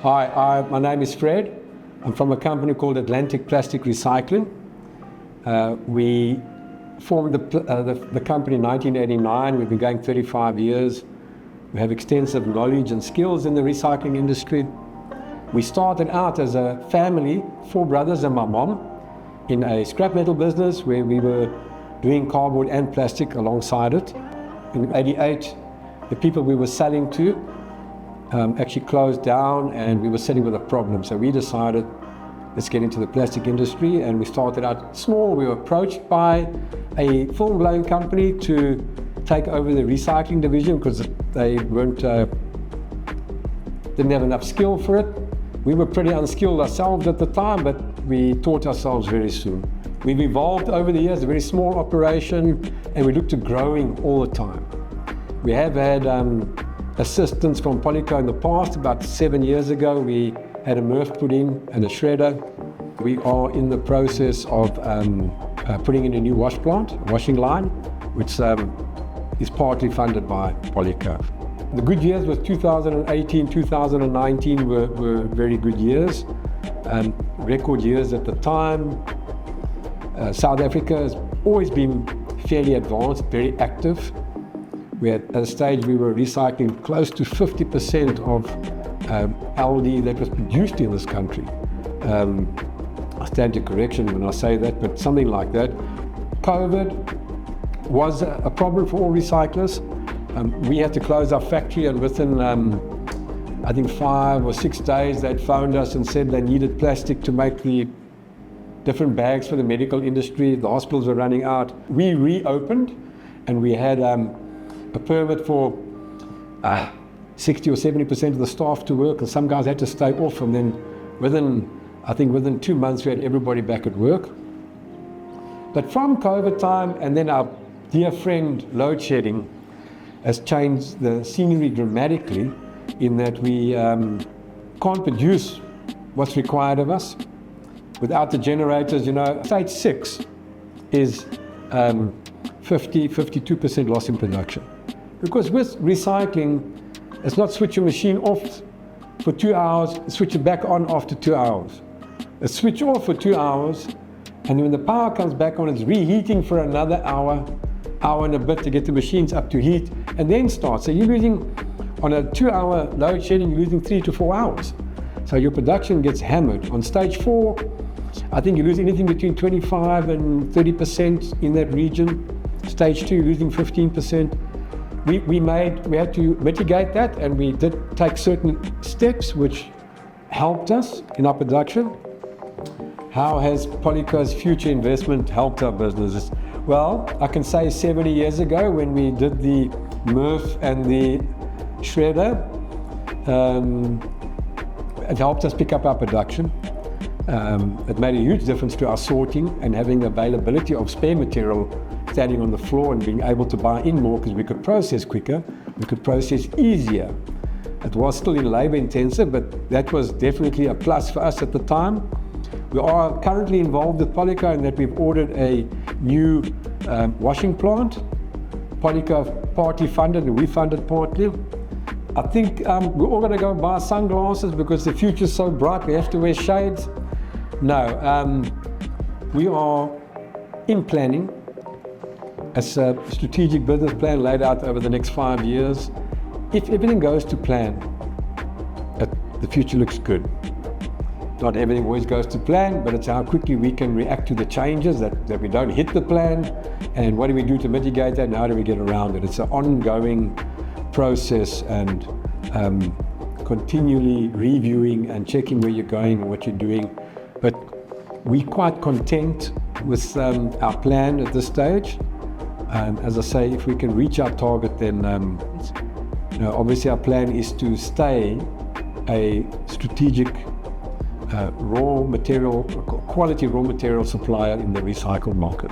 Hi, my name is Fred. I'm from a company called Atlantic Plastic Recycling. We formed the company in 1989. We've been going 35 years. We have extensive knowledge and skills in the recycling industry. We started out as a family, 4 brothers and my mom, in a scrap metal business where we were doing cardboard and plastic alongside it. In '88, the people we were selling to actually closed down, and we were sitting with a problem. So we decided, let's get into the plastic industry, and we started out small. We were approached by a full-blown company to take over the recycling division because they didn't have enough skill for it. We were pretty unskilled ourselves at the time, but we taught ourselves very soon. We've evolved over the years, a very small operation, and we looked at growing all the time. We have had assistance from Polyco in the past. About 7 years ago, we had a MRF put in and a shredder. We are in the process of putting in a new washing line, which is partly funded by Polyco. The good years was 2018, 2019 were very good years, record years at the time. South Africa has always been fairly advanced, very active. At a stage we were recycling close to 50% of LD that was produced in this country. I stand to correction when I say that, but something like that. COVID was a problem for all recyclers. We had to close our factory, and within I think 5 or 6 days they'd phoned us and said they needed plastic to make the different bags for the medical industry. The hospitals were running out. We reopened, and we had a permit for 60 or 70% of the staff to work, and some guys had to stay off, and then within 2 months we had everybody back at work. But from COVID time, and then our dear friend load shedding has changed the scenery dramatically, in that we can't produce what's required of us. Without the generators, stage 6 is 52% loss in production. Because with recycling, it's not switch your machine off for 2 hours, switch it back on after 2 hours. It's switch off for 2 hours, and when the power comes back on, it's reheating for another hour and a bit to get the machines up to heat, and then start. So you're losing, on a 2-hour load shedding, you're losing 3 to 4 hours. So your production gets hammered. On stage 4, I think you lose anything between 25 and 30% in that region. Stage 2, you're losing 15%. We had to mitigate that, and we did take certain steps which helped us in our production. How has Polyco's future investment helped our businesses? Well, I can say 70 years ago, when we did the MRF and the shredder, it helped us pick up our production. It made a huge difference to our sorting and having availability of spare material standing on the floor and being able to buy in more, because we could process quicker, we could process easier. It was still labor intensive, but that was definitely a plus for us at the time. We are currently involved with Polyco in that we've ordered a new washing plant. Polyco partly funded and we funded partly. I think we're all going to go buy sunglasses because the future's so bright we have to wear shades. No, we are in planning. It's a strategic business plan laid out over the next 5 years. If everything goes to plan, the future looks good. Not everything always goes to plan, but it's how quickly we can react to the changes, that we don't hit the plan, and what do we do to mitigate that, and how do we get around it. It's an ongoing process, and continually reviewing and checking where you're going and what you're doing. But we're quite content with our plan at this stage. As I say, if we can reach our target, then obviously our plan is to stay a strategic quality raw material supplier in the recycled market.